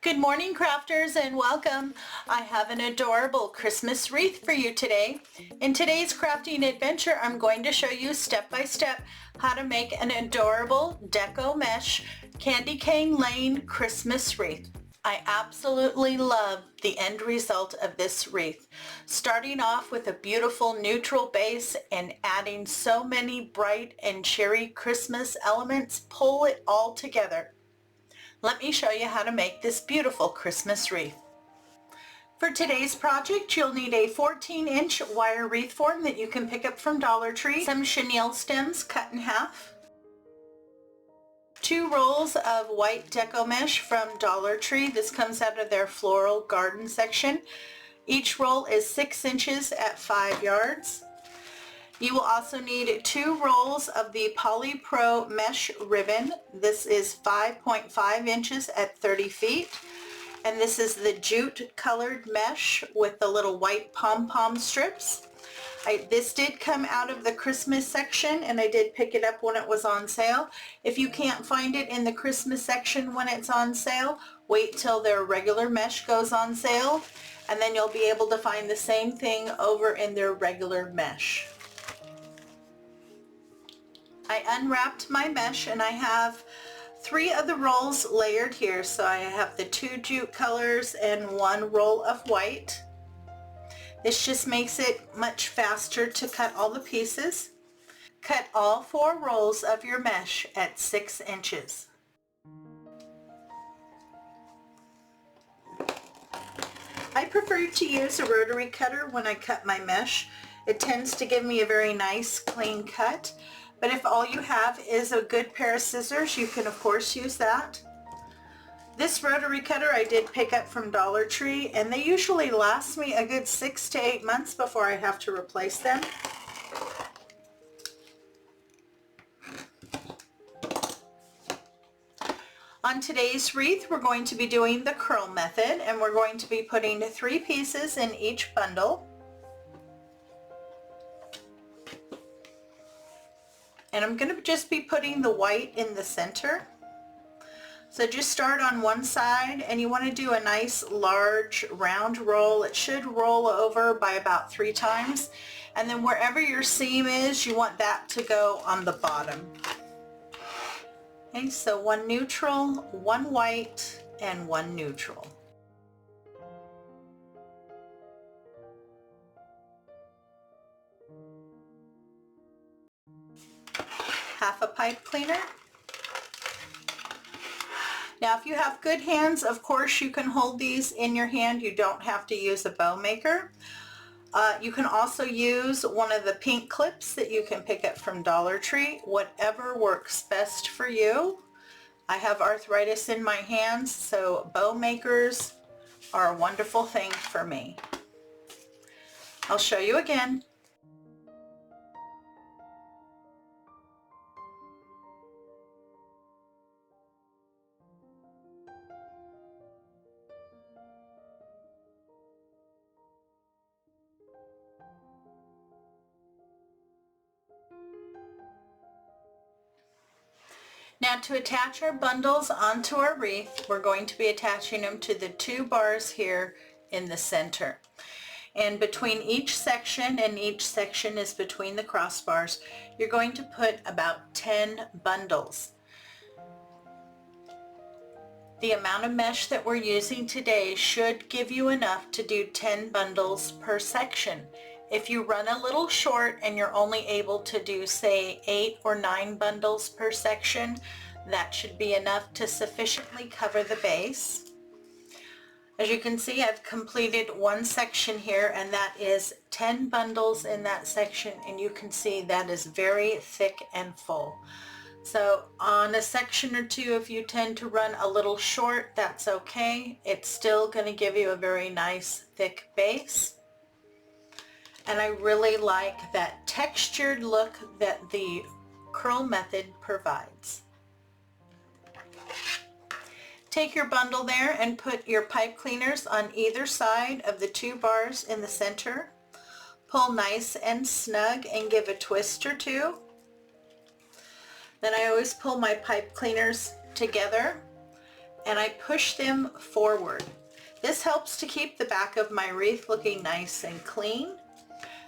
Good morning, crafters, and welcome. I have an adorable Christmas wreath for you today. In today's crafting adventure, I'm going to show you step by step how to make an adorable deco mesh candy cane lane Christmas wreath. I absolutely love the end result of this wreath. Starting off with a beautiful neutral base and adding so many bright and cheery Christmas elements, pull it all together. Let me show you how to make this beautiful Christmas wreath. For today's project, you'll need a 14-inch wire wreath form that you can pick up from Dollar Tree, some chenille stems cut in half, 2 rolls of white deco mesh from Dollar Tree. This comes out of their floral garden section. Each roll is 6 inches at 5 yards. You will also need 2 rolls of the Poly Pro mesh ribbon. This is 5.5 inches at 30 feet. And this is the jute colored mesh with the little white pom-pom strips. This did come out of the Christmas section, and I did pick it up when it was on sale. If you can't find it in the Christmas section when it's on sale, wait till their regular mesh goes on sale, and then you'll be able to find the same thing over in their regular mesh. I unwrapped my mesh and I have 3 of the rolls layered here. So I have the 2 jute colors and 1 roll of white. This just makes it much faster to cut all the pieces. Cut all 4 rolls of your mesh at 6 inches. I prefer to use a rotary cutter when I cut my mesh. It tends to give me a very nice clean cut. But if all you have is a good pair of scissors, you can of course use that. This rotary cutter I did pick up from Dollar Tree, and they usually last me a good 6 to 8 months before I have to replace them. On today's wreath, we're going to be doing the curl method, and we're going to be putting 3 pieces in each bundle. And I'm going to just be putting the white in the center. So just start on one side, and you want to do a nice large round roll. It should roll over by about 3 times. And then wherever your seam is, you want that to go on the bottom. Okay, so 1 neutral, 1 white, and 1 neutral. Half a pipe cleaner. Now if you have good hands, of course you can hold these in your hand. You don't have to use a bow maker. You can also use one of the pink clips that you can pick up from Dollar Tree, whatever works best for you. I have arthritis in my hands, so bow makers are a wonderful thing for me. I'll show you again. Now to attach our bundles onto our wreath, we're going to be attaching them to the 2 bars here in the center. And between each section, and each section is between the crossbars, you're going to put about 10 bundles. The amount of mesh that we're using today should give you enough to do 10 bundles per section. If you run a little short and you're only able to do, say, 8 or 9 bundles per section, that should be enough to sufficiently cover the base. As you can see, I've completed 1 section here, and that is 10 bundles in that section, and you can see that is very thick and full. So on a section or 2, if you tend to run a little short, that's okay. It's still going to give you a very nice thick base. And I really like that textured look that the curl method provides. Take your bundle there and put your pipe cleaners on either side of the 2 bars in the center. Pull nice and snug and give a twist or 2. Then I always pull my pipe cleaners together and I push them forward. This helps to keep the back of my wreath looking nice and clean.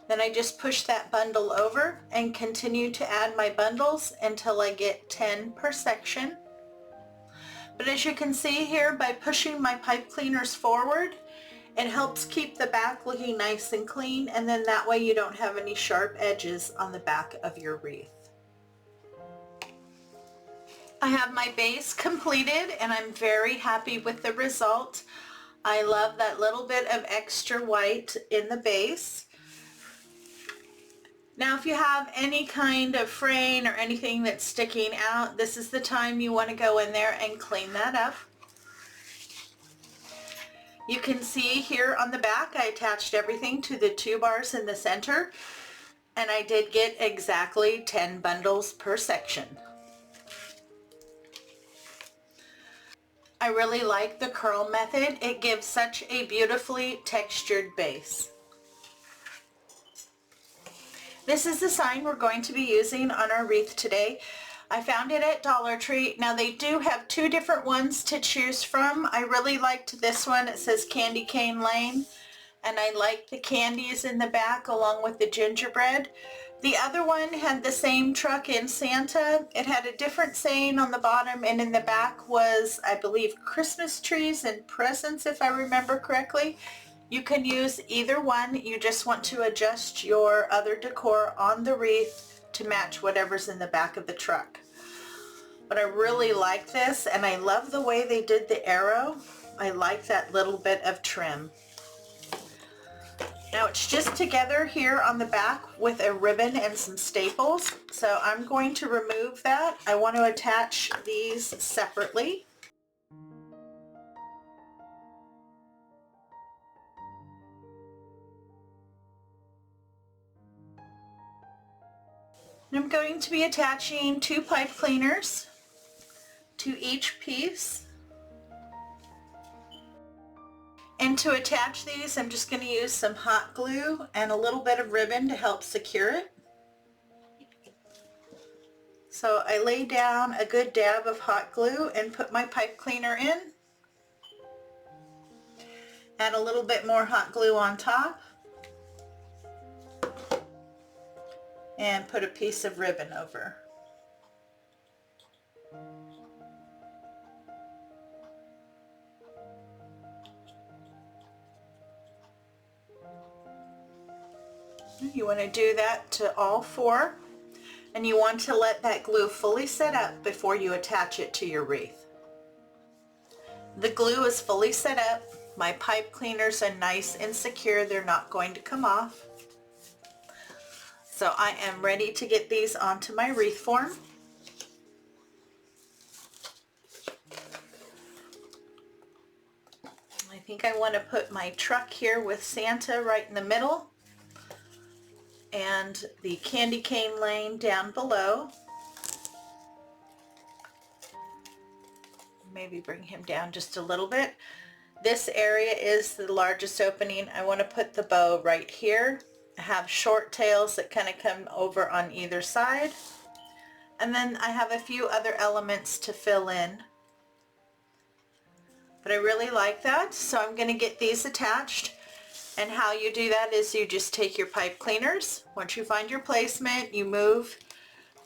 Then I just push that bundle over and continue to add my bundles until I get 10 per section. But as you can see here, by pushing my pipe cleaners forward, it helps keep the back looking nice and clean, and then that way you don't have any sharp edges on the back of your wreath. I have my base completed and I'm very happy with the result. I love that little bit of extra white in the base. Now if you have any kind of fraying or anything that's sticking out, this is the time you want to go in there and clean that up. You can see here on the back I attached everything to the 2 bars in the center, and I did get exactly 10 bundles per section. I really like the curl method. It gives such a beautifully textured base. This is the sign we're going to be using on our wreath today. I found it at Dollar Tree. Now they do have 2 different ones to choose from. I really liked this one. It says Candy Cane Lane, and I like the candies in the back along with the gingerbread. The other one had the same truck in Santa. It had a different saying on the bottom, and in the back was, I believe, Christmas trees and presents, if I remember correctly. You can use either one. You just want to adjust your other decor on the wreath to match whatever's in the back of the truck. But I really like this, and I love the way they did the arrow. I like that little bit of trim. Now it's just together here on the back with a ribbon and some staples. So I'm going to remove that. I want to attach these separately. I'm going to be attaching 2 pipe cleaners to each piece. And to attach these, I'm just going to use some hot glue and a little bit of ribbon to help secure it. So I lay down a good dab of hot glue and put my pipe cleaner in. Add a little bit more hot glue on top. And put a piece of ribbon over. You want to do that to all 4, and you want to let that glue fully set up before you attach it to your wreath. The glue is fully set up. My pipe cleaners are nice and secure. They're not going to come off. So I am ready to get these onto my wreath form. I think I want to put my truck here with Santa right in the middle and the Candy Cane Lane down below. Maybe bring him down just a little bit. This area is the largest opening. I want to put the bow right here. I have short tails that kind of come over on either side. And then I have a few other elements to fill in. But I really like that, so I'm going to get these attached. And how you do that is you just take your pipe cleaners. Once you find your placement, you move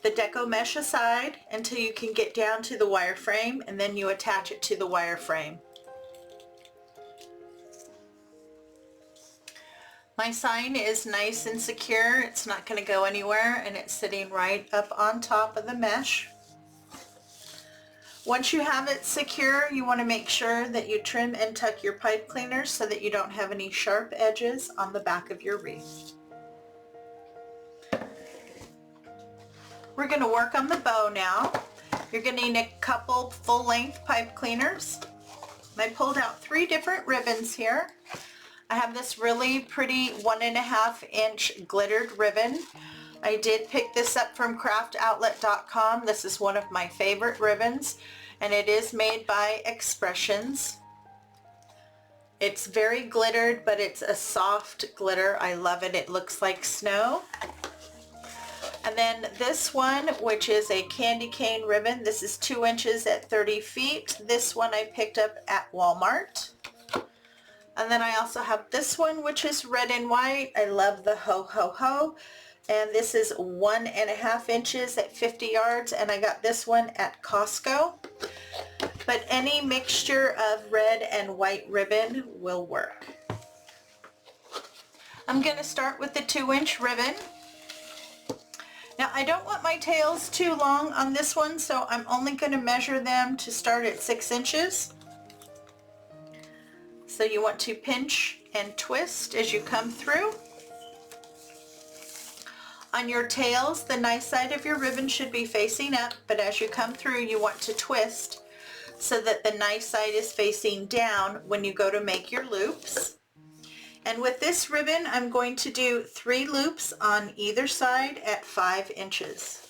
the deco mesh aside until you can get down to the wire frame, and then you attach it to the wire frame. My sign is nice and secure. It's not going to go anywhere, and it's sitting right up on top of the mesh. Once you have it secure, you want to make sure that you trim and tuck your pipe cleaners so that you don't have any sharp edges on the back of your wreath. We're going to work on the bow now. You're going to need a couple full-length pipe cleaners. I pulled out 3 different ribbons here. I have this really pretty 1.5-inch glittered ribbon. I did pick this up from craftoutlet.com. This is one of my favorite ribbons, and it is made by Expressions. It's very glittered, but it's a soft glitter. I love it. It looks like snow. And then this one, which is a candy cane ribbon, this is 2 inches at 30 feet. This one I picked up at Walmart. And then I also have this one, which is red and white. I love the ho ho ho. And this is 1.5 inches at 50 yards, and I got this one at Costco. But any mixture of red and white ribbon will work. I'm going to start with the 2-inch ribbon. Now I don't want my tails too long on this one, so I'm only going to measure them to start at 6 inches. So you want to pinch and twist as you come through. On your tails, the nice side of your ribbon should be facing up, but as you come through, you want to twist so that the nice side is facing down when you go to make your loops. And with this ribbon, I'm going to do 3 loops on either side at 5 inches.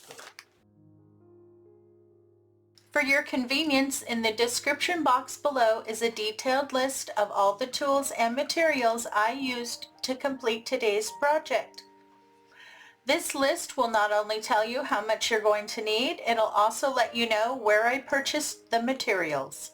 For your convenience, in the description box below is a detailed list of all the tools and materials I used to complete today's project. This list will not only tell you how much you're going to need, it'll also let you know where I purchased the materials.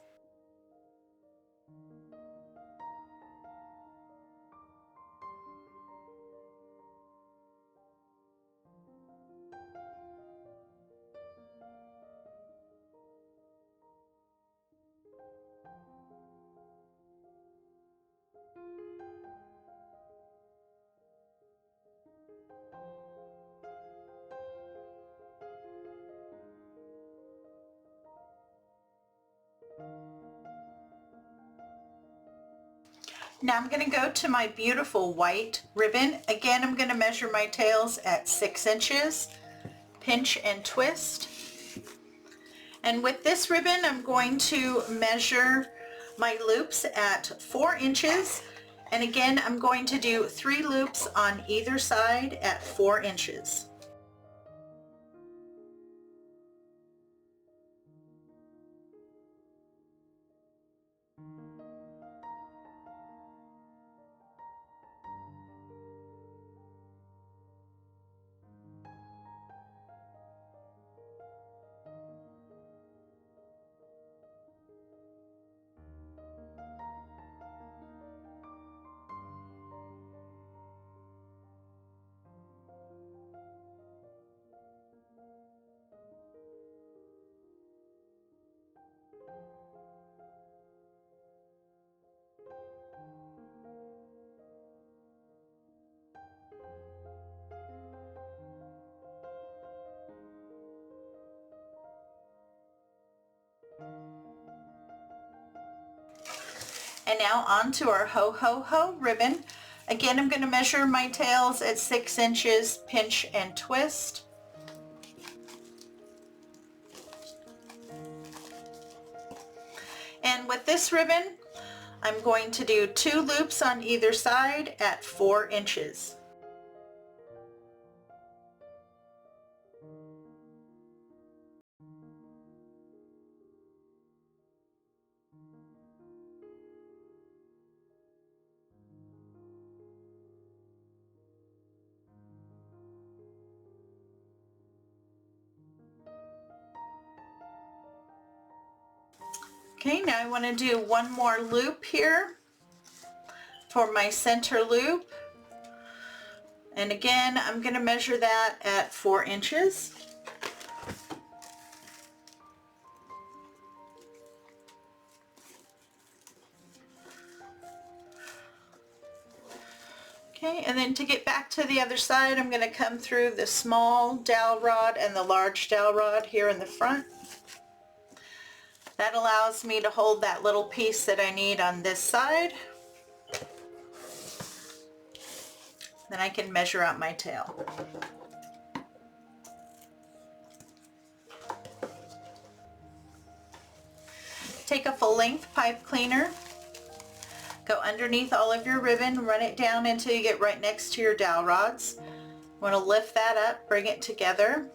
Now I'm going to go to my beautiful white ribbon. Again, I'm going to measure my tails at 6 inches, pinch and twist. And with this ribbon, I'm going to measure my loops at 4 inches. And again, I'm going to do 3 loops on either side at 4 inches. And now on to our ho ho ho ribbon. Again, I'm going to measure my tails at 6 inches, pinch and twist. And with this ribbon, I'm going to do 2 loops on either side at 4 inches. Okay, now I want to do one more loop here for my center loop. And again, I'm going to measure that at 4 inches. Okay, and then to get back to the other side, I'm going to come through the small dowel rod and the large dowel rod here in the front. That allows me to hold that little piece that I need on this side. Then I can measure out my tail. Take a full length pipe cleaner, go underneath all of your ribbon, run it down until you get right next to your dowel rods. You want to lift that up, bring it together.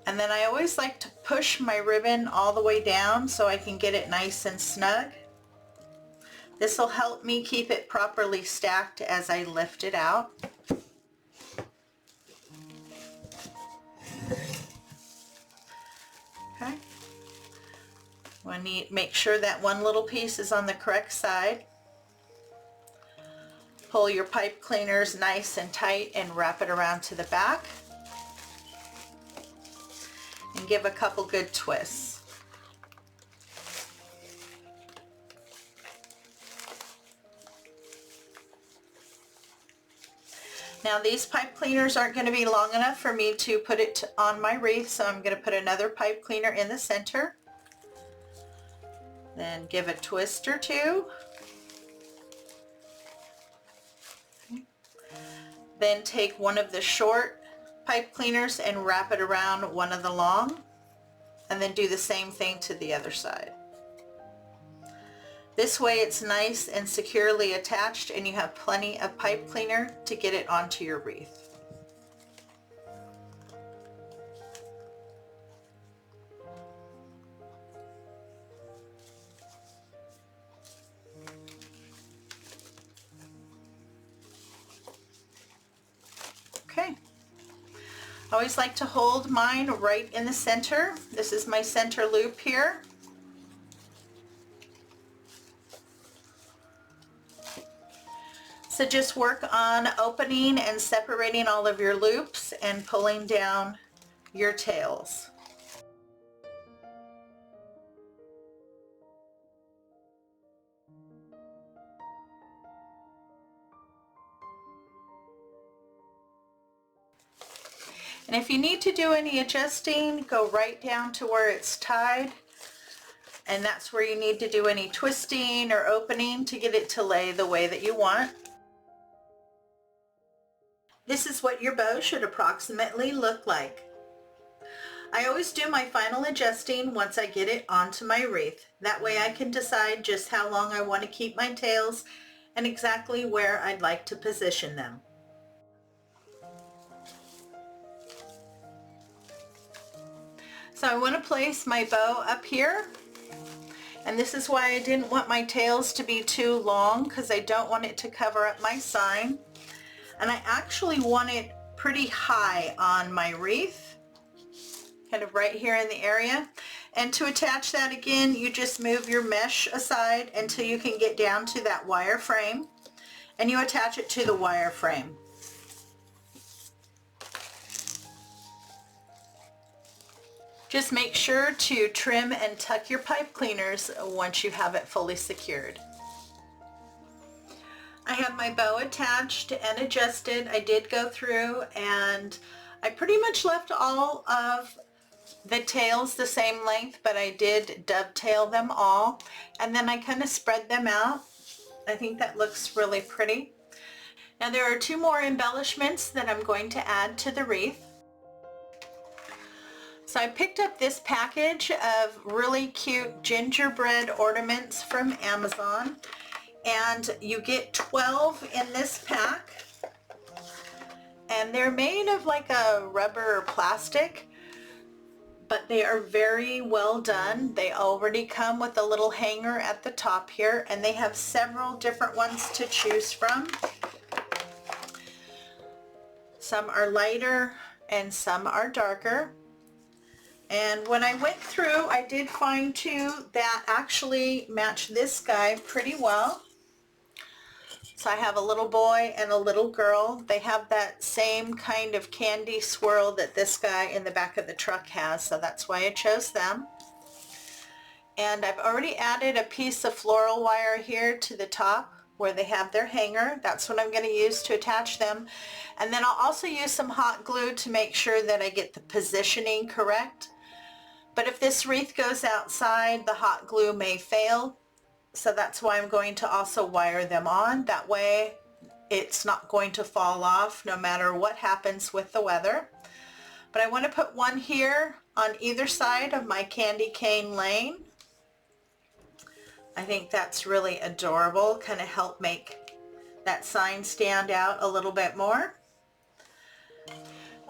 And then I always like to push my ribbon all the way down so I can get it nice and snug. This will help me keep it properly stacked as I lift it out. We need make sure that one little piece is on the correct side. Pull your pipe cleaners nice and tight and wrap it around to the back. And give a couple good twists. Now these pipe cleaners aren't going to be long enough for me to put it on my wreath, so I'm going to put another pipe cleaner in the center. Then give a twist or two. Then take one of the short pipe cleaners and wrap it around one of the long, and then do the same thing to the other side. This way it's nice and securely attached and you have plenty of pipe cleaner to get it onto your wreath. Okay. I always like to hold mine right in the center. This is my center loop here. So just work on opening and separating all of your loops and pulling down your tails. And if you need to do any adjusting, go right down to where it's tied. And that's where you need to do any twisting or opening to get it to lay the way that you want. This is what your bow should approximately look like. I always do my final adjusting once I get it onto my wreath. That way I can decide just how long I want to keep my tails and exactly where I'd like to position them. So I want to place my bow up here, and this is why I didn't want my tails to be too long, because I don't want it to cover up my sign. And I actually want it pretty high on my wreath, kind of right here in the area. And to attach that again, you just move your mesh aside until you can get down to that wire frame, and you attach it to the wire frame. Just make sure to trim and tuck your pipe cleaners once you have it fully secured. I have my bow attached and adjusted. I did go through and I pretty much left all of the tails the same length, but I did dovetail them all, and then I kind of spread them out. I think that looks really pretty. Now there are two more embellishments that I'm going to add to the wreath. So I picked up this package of really cute gingerbread ornaments from Amazon, and you get 12 in this pack, and they're made of like a rubber or plastic, but they are very well done. They already come with a little hanger at the top here, and they have several different ones to choose from. Some are lighter and some are darker. And when I went through, I did find two that actually match this guy pretty well. So I have a little boy and a little girl. They have that same kind of candy swirl that this guy in the back of the truck has, so that's why I chose them. And I've already added a piece of floral wire here to the top where they have their hanger. That's what I'm going to use to attach them. And then I'll also use some hot glue to make sure that I get the positioning correct. But if this wreath goes outside, the hot glue may fail. So that's why I'm going to also wire them on. That way it's not going to fall off no matter what happens with the weather. But I want to put one here on either side of my candy cane lane. I think that's really adorable, kind of help make that sign stand out a little bit more.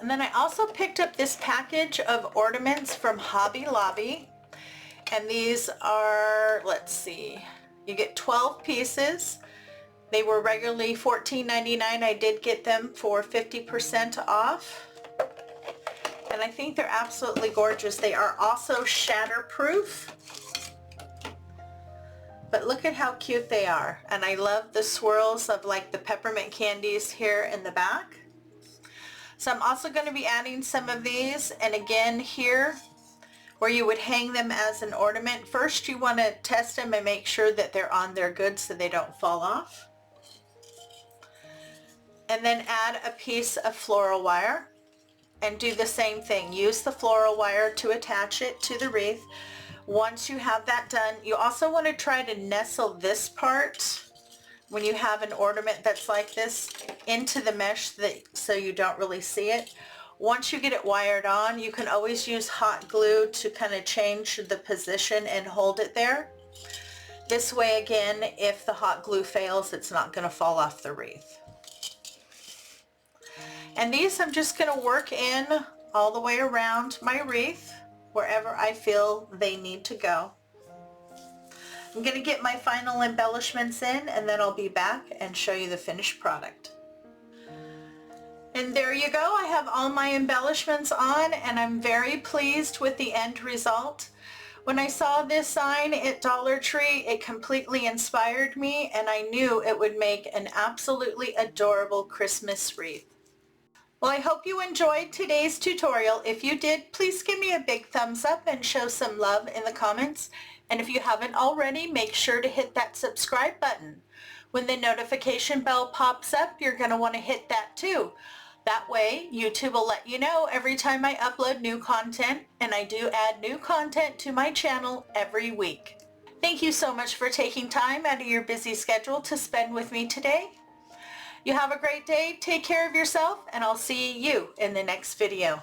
And then I also picked up this package of ornaments from Hobby Lobby. And these are, let's see, you get 12 pieces. They were regularly $14.99. I did get them for 50% off. And I think they're absolutely gorgeous. They are also shatterproof. But look at how cute they are. And I love the swirls of like the peppermint candies here in the back. So I'm also going to be adding some of these, and again here where you would hang them as an ornament, first you want to test them and make sure that they're on there good so they don't fall off. And then add a piece of floral wire and do the same thing. Use the floral wire to attach it to the wreath. Once you have that done, you also want to try to nestle this part when you have an ornament that's like this into the mesh so you don't really see it. Once you get it wired on, you can always use hot glue to kind of change the position and hold it there. This way again, if the hot glue fails, it's not going to fall off the wreath. And these I'm just going to work in all the way around my wreath wherever I feel they need to go. I'm going to get my final embellishments in, and then I'll be back and show you the finished product. And there you go. I have all my embellishments on, and I'm very pleased with the end result. When I saw this sign at Dollar Tree, it completely inspired me, and I knew it would make an absolutely adorable Christmas wreath. Well, I hope you enjoyed today's tutorial. If you did, please give me a big thumbs up and show some love in the comments. And if you haven't already, make sure to hit that subscribe button. When the notification bell pops up, you're going to want to hit that too. That way, YouTube will let you know every time I upload new content, and I do add new content to my channel every week. Thank you so much for taking time out of your busy schedule to spend with me today. You have a great day, take care of yourself, and I'll see you in the next video.